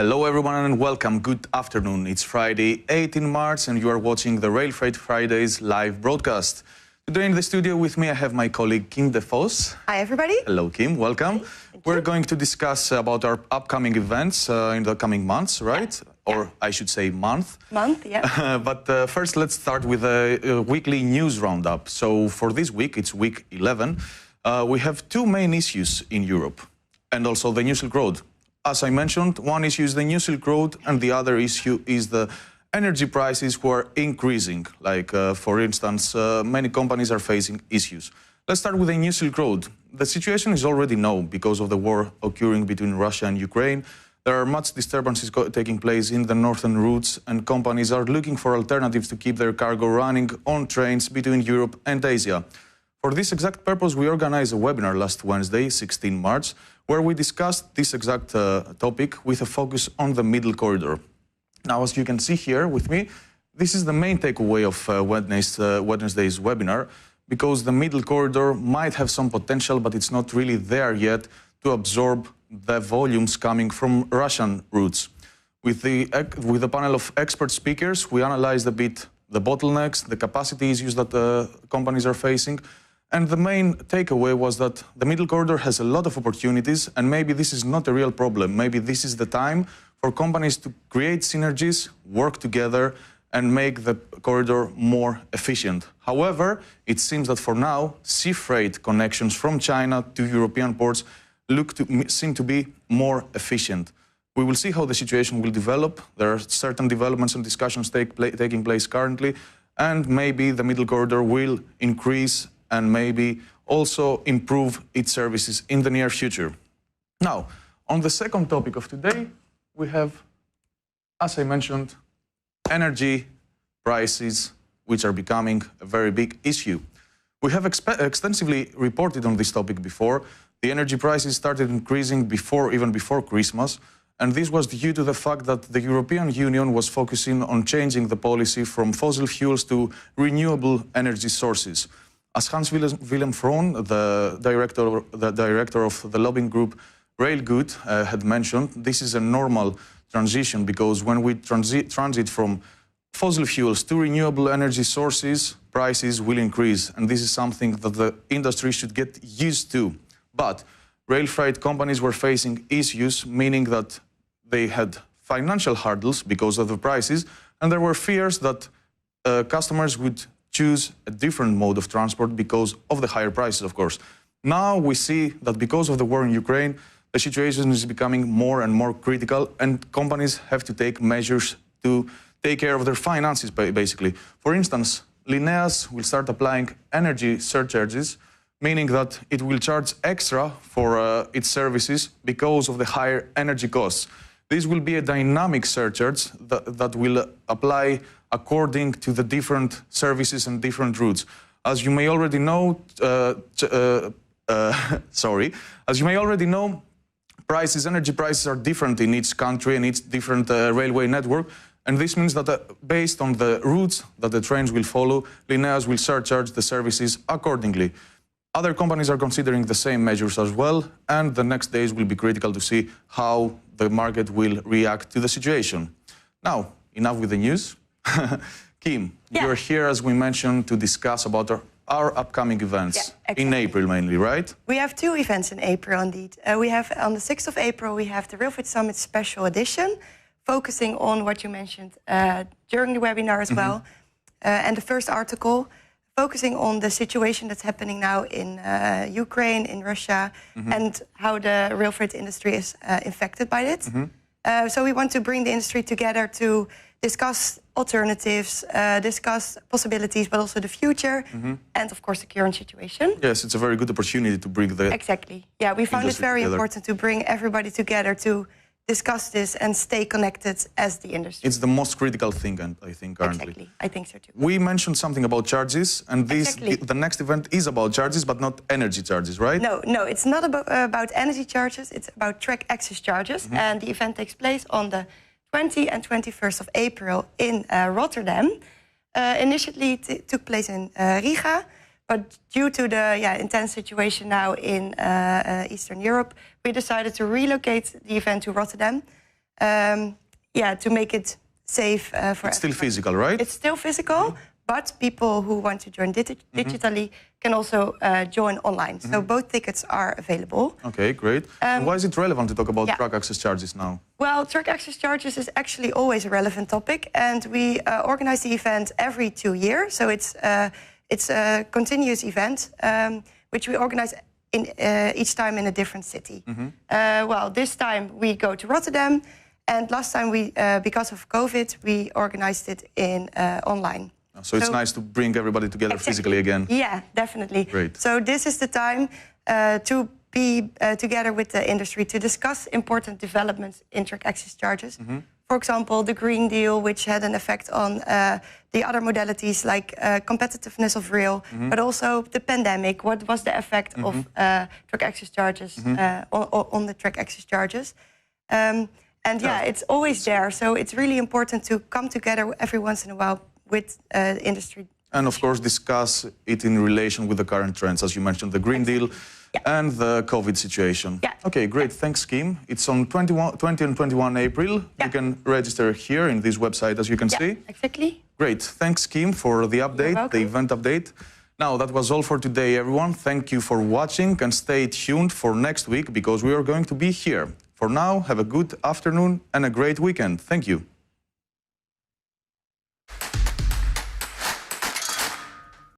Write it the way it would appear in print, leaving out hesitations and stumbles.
Hello everyone and welcome. Good afternoon. It's Friday, 18 March and you are watching the RailFreight Fridays live broadcast. Today in the studio with me I have my colleague Kim De Vos. Hi everybody. Hello Kim, welcome. We're going to discuss about our upcoming events in the coming months, right? Yeah. Or I should say month. Yeah. But first let's start with a weekly news roundup. So for this week, it's week 11, we have two main issues in Europe and also the New Silk Road. As I mentioned, one issue is the New Silk Road and the other issue is the energy prices who are increasing. Like, for instance, many companies are facing issues. Let's start with the New Silk Road. The situation is already known because of the war occurring between Russia and Ukraine. There are much disturbances taking place in the northern routes and companies are looking for alternatives to keep their cargo running on trains between Europe and Asia. For this exact purpose, we organized a webinar last Wednesday, 16 March, where we discussed this exact topic with a focus on the middle corridor. Now, as you can see here with me, this is the main takeaway of Wednesday's webinar, because the middle corridor might have some potential, but it's not really there yet to absorb the volumes coming from Russian routes. With the panel of expert speakers, we analyzed a bit the bottlenecks, the capacity issues that companies are facing, and the main takeaway was that the middle corridor has a lot of opportunities and maybe this is not a real problem. Maybe this is the time for companies to create synergies, work together and make the corridor more efficient. However, it seems that for now, sea freight connections from China to European ports seem to be more efficient. We will see how the situation will develop. There are certain developments and discussions taking place currently, and maybe the middle corridor will increase and maybe also improve its services in the near future. Now, on the second topic of today, we have, as I mentioned, energy prices, which are becoming a very big issue. We have extensively reported on this topic before. The energy prices started increasing even before Christmas, and this was due to the fact that the European Union was focusing on changing the policy from fossil fuels to renewable energy sources. As Hans-Willem Vroon, the director of the lobbying group Railgood, had mentioned, this is a normal transition because when we transit from fossil fuels to renewable energy sources, prices will increase. And this is something that the industry should get used to. But rail freight companies were facing issues, meaning that they had financial hurdles because of the prices, and there were fears that customers would choose a different mode of transport because of the higher prices, of course. Now we see that because of the war in Ukraine, the situation is becoming more and more critical and companies have to take measures to take care of their finances, basically. For instance, Lineas will start applying energy surcharges, meaning that it will charge extra for its services because of the higher energy costs. This will be a dynamic surcharge that will apply according to the different services and different routes. As you may already know, energy prices are different in each country and each different railway network. And this means that based on the routes that the trains will follow, Lineas will surcharge the services accordingly. Other companies are considering the same measures as well, and the next days will be critical to see how the market will react to the situation. Now, enough with the news. Kim, you're here, as we mentioned, to discuss about our upcoming events. Yeah, exactly. In April mainly, right? We have two events in April indeed. We have on the 6th of April, we have the RailFreight Summit Special Edition, focusing on what you mentioned during the webinar as well. And the first article, focusing on the situation that's happening now in Ukraine, in Russia, and how the rail freight industry is affected by it. So we want to bring the industry together to discuss alternatives, discuss possibilities, but also the future, and of course the current situation. Yes, it's a very good opportunity to bring the Exactly. Yeah, we found it very important to bring everybody together to discuss this and stay connected as the industry. It's the most critical thing, I think, currently. Exactly, I think so too. We mentioned something about charges, and the next event is about charges, but not energy charges, right? No, it's not about energy charges, it's about track access charges. And the event takes place on the 20th and 21st of April in Rotterdam. Initially it took place in Riga, but due to the intense situation now in Eastern Europe, we decided to relocate the event to Rotterdam. to make it safe for It's still physical, right? It's still physical, but people who want to join digitally can also join online. So both tickets are available. Okay, great. And why is it relevant to talk about yeah. truck access charges now? Well, truck access charges is actually always a relevant topic, and we organize the event every 2 years. So it's a continuous event, which we organize each time in a different city. Well, this time we go to Rotterdam, and last time we, because of COVID, we organized it in online. So it's nice to bring everybody together physically again. Yeah, definitely. Great. So this is the time to be together with the industry to discuss important developments in truck access charges. For example, the Green Deal, which had an effect on the other modalities like competitiveness of rail, but also the pandemic. What was the effect of truck access charges on the truck access charges? And it's always there. So it's really important to come together every once in a while with industry. And of course, discuss it in relation with the current trends, as you mentioned, the Green Deal and the COVID situation. Yeah. Okay, great. Thanks, Kim. It's on 20 and 21 April. You can register here in this website, as you can see. Exactly. Great. Thanks, Kim, for the update, the event update. Now, that was all for today, everyone. Thank you for watching, and stay tuned for next week because we are going to be here. For now, have a good afternoon and a great weekend. Thank you.